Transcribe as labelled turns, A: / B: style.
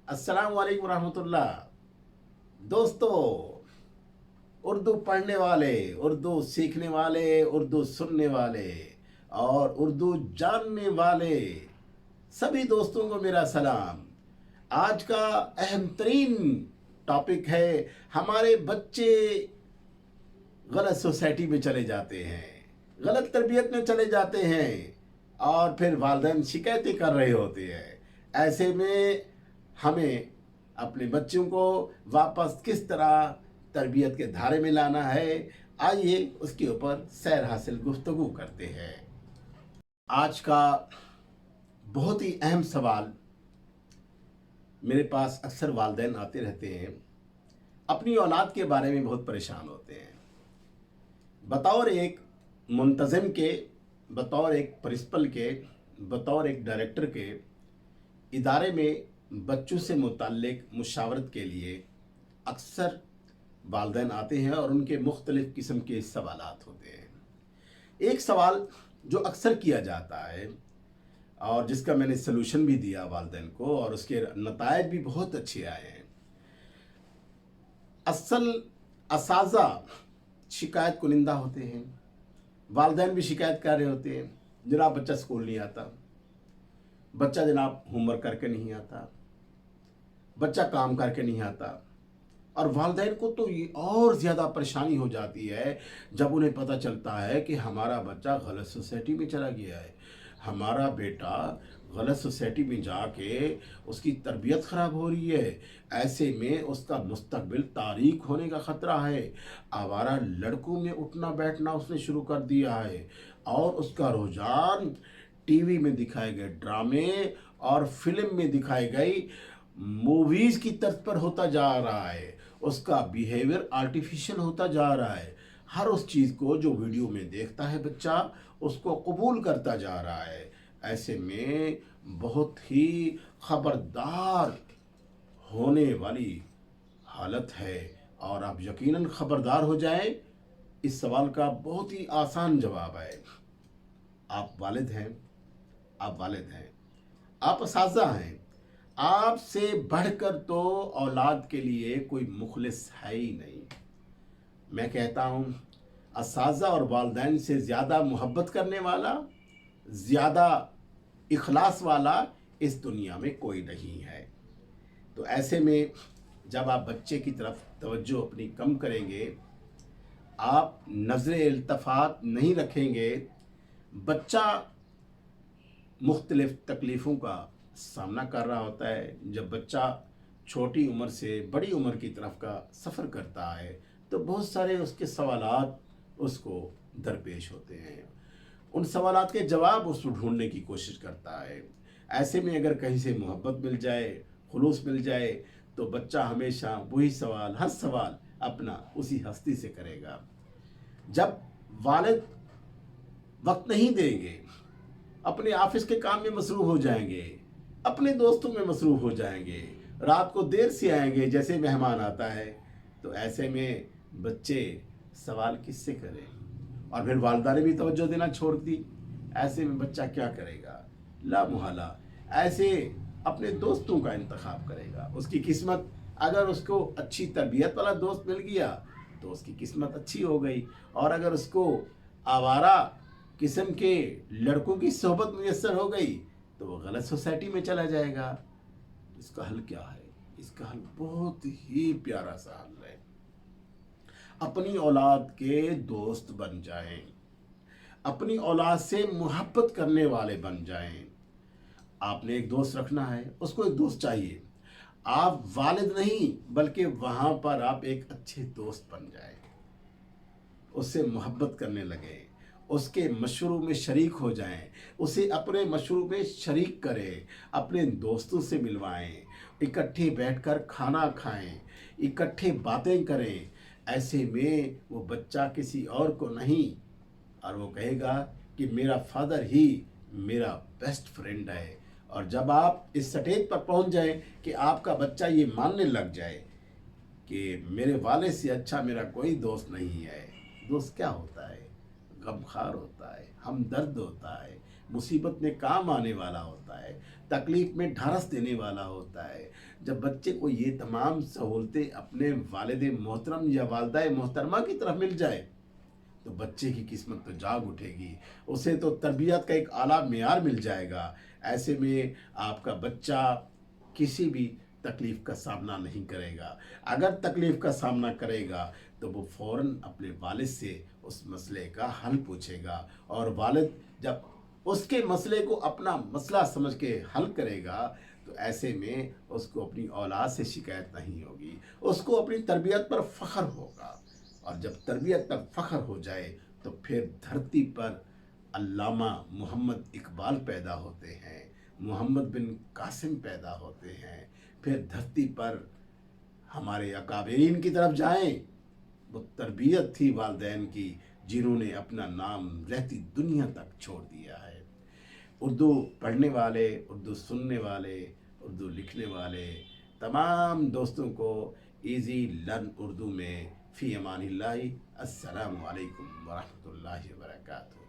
A: अस्सलाम वालेकुम रहमतुल्लाह। दोस्तों, उर्दू पढ़ने वाले, उर्दू सीखने वाले, उर्दू सुनने वाले और उर्दू जानने वाले सभी दोस्तों को मेरा सलाम। आज का अहम तरीन टॉपिक है, हमारे बच्चे गलत सोसाइटी में चले जाते हैं, गलत तरबियत में चले जाते हैं और फिर वालिदैन शिकायतें कर रहे होते हैं। ऐसे में हमें अपने बच्चों को वापस किस तरह तरबियत के धारे में लाना है, आइए उसके ऊपर सैर हासिल गुफ्तगू करते हैं। आज का बहुत ही अहम सवाल मेरे पास अक्सर वालिदैन आते रहते हैं, अपनी औलाद के बारे में बहुत परेशान होते हैं। बतौर एक मुंतज़िम के, बतौर एक प्रिंसिपल के, बतौर एक डायरेक्टर के, इदारे में बच्चों से मुताल्लिक मुशावरत के लिए अक्सर वालिदैन आते हैं और उनके मुख्तलिफ़ किस्म के सवालात होते हैं। एक सवाल जो अक्सर किया जाता है और जिसका मैंने सलूशन भी दिया वालिदैन को और उसके नतायज भी बहुत अच्छे आए हैं। असल असाज़ा शिकायत कुनिंदा होते हैं, वालिदैन भी शिकायत कर रहे होते हैं, जनाब बच्चा स्कूल नहीं आता, बच्चा जनाब होमवर्क करके नहीं आता, बच्चा काम करके नहीं आता। और वालिदैन को तो ये और ज़्यादा परेशानी हो जाती है जब उन्हें पता चलता है कि हमारा बच्चा गलत सोसाइटी में चला गया है, हमारा बेटा गलत सोसाइटी में जाके उसकी तरबियत ख़राब हो रही है। ऐसे में उसका मुस्तकबिल तारीक होने का ख़तरा है। आवारा लड़कों में उठना बैठना उसने शुरू कर दिया है और उसका रुझान टीवी में दिखाए गए ड्रामे और फिल्म में दिखाई गई मूवीज़ की तर्ज पर होता जा रहा है। उसका बिहेवियर आर्टिफिशियल होता जा रहा है। हर उस चीज़ को जो वीडियो में देखता है बच्चा, उसको कबूल करता जा रहा है। ऐसे में बहुत ही ख़बरदार होने वाली हालत है और आप यकीनन ख़बरदार हो जाएं। इस सवाल का बहुत ही आसान जवाब है। आप वालिद हैं, आप वालिद हैं, आप असाज़ा हैं। आपसे बढ़कर तो औलाद के लिए कोई मुखलिस है ही नहीं। मैं कहता हूँ असाज़ा और वालिदैन से ज़्यादा मोहब्बत करने वाला, ज़्यादा इखलास वाला इस दुनिया में कोई नहीं है। तो ऐसे में जब आप बच्चे की तरफ तवज्जो अपनी कम करेंगे, आप नज़र इल्तफ़ात नहीं रखेंगे, बच्चा मुख्तलिफ़ तकलीफ़ों का सामना कर रहा होता है। जब बच्चा छोटी उम्र से बड़ी उम्र की तरफ का सफ़र करता है तो बहुत सारे उसके सवालात उसको दरपेश होते हैं। उन सवालात के जवाब उसको ढूंढने की कोशिश करता है। ऐसे में अगर कहीं से मोहब्बत मिल जाए, खुलूस मिल जाए, तो बच्चा हमेशा वही सवाल, हर सवाल अपना उसी हस्ती से करेगा। जब वालिद वक्त नहीं देंगे, अपने ऑफिस के काम में मसरूफ़ हो जाएंगे, अपने दोस्तों में मसरूफ़ हो जाएंगे, रात को देर से आएंगे जैसे मेहमान आता है, तो ऐसे में बच्चे सवाल किससे करें? और फिर वालिदा ने भी तवज्जो देना छोड़ दी। ऐसे में बच्चा क्या करेगा? ला मुहाला ऐसे अपने दोस्तों का इंतखाब करेगा। उसकी किस्मत, अगर उसको अच्छी तरबियत वाला दोस्त मिल गया तो उसकी किस्मत अच्छी हो गई, और अगर उसको आवारा किस्म के लड़कों की सोहबत मुयस्सर हो गई तो वो गलत सोसाइटी में चला जाएगा। इसका हल क्या है? इसका हल बहुत ही प्यारा सा हल है। अपनी औलाद के दोस्त बन जाएं, अपनी औलाद से मोहब्बत करने वाले बन जाएं। आपने एक दोस्त रखना है, उसको एक दोस्त चाहिए। आप वालिद नहीं बल्कि वहाँ पर आप एक अच्छे दोस्त बन जाएं, उससे मोहब्बत करने लगें, उसके मशरूब में शरीक हो जाएं, उसे अपने मशरूब में शरीक करें, अपने दोस्तों से मिलवाएं, इकट्ठे बैठकर खाना खाएं, इकट्ठे बातें करें। ऐसे में वो बच्चा किसी और को नहीं, और वो कहेगा कि मेरा फादर ही मेरा बेस्ट फ्रेंड है। और जब आप इस स्टेज पर पहुंच जाएं कि आपका बच्चा ये मानने लग जाए कि मेरे वाले से अच्छा मेरा कोई दोस्त नहीं है। दोस्त क्या होता है? गमखार होता है, हमदर्द होता है, मुसीबत में काम आने वाला होता है। ہے, تکلیف میں ڈھارس دینے والا ہوتا ہے. جب بچے کو یہ تمام سہولتیں اپنے والد محترم یا والدہ محترمہ کی طرف مل جائے تو بچے کی قسمت تو جاگ اٹھے گی, اسے تو تربیت کا ایک اعلیٰ معیار مل جائے گا. ایسے میں آپ کا بچہ کسی بھی تکلیف کا سامنا نہیں کرے گا. اگر تکلیف کا سامنا کرے گا تو وہ فوراً اپنے والد سے اس مسئلے کا حل پوچھے گا, اور والد جب اس کے مسئلے کو اپنا مسئلہ سمجھ کے حل کرے گا تو ایسے میں اس کو اپنی اولاد سے شکایت نہیں ہوگی, اس کو اپنی تربیت پر فخر ہوگا. اور جب تربیت پر فخر ہو جائے تو پھر دھرتی پر علامہ محمد اقبال پیدا ہوتے ہیں, محمد بن قاسم پیدا ہوتے ہیں. پھر دھرتی پر ہمارے اکابرین کی طرف جائیں, وہ تربیت تھی والدین کی جنہوں نے اپنا نام رہتی دنیا تک چھوڑ دیا ہے. اردو پڑھنے والے, اردو سننے والے, اردو لکھنے والے تمام دوستوں کو ایزی لرن اردو میں فی امان اللہ. السلام علیکم ورحمۃ اللہ وبرکاتہ.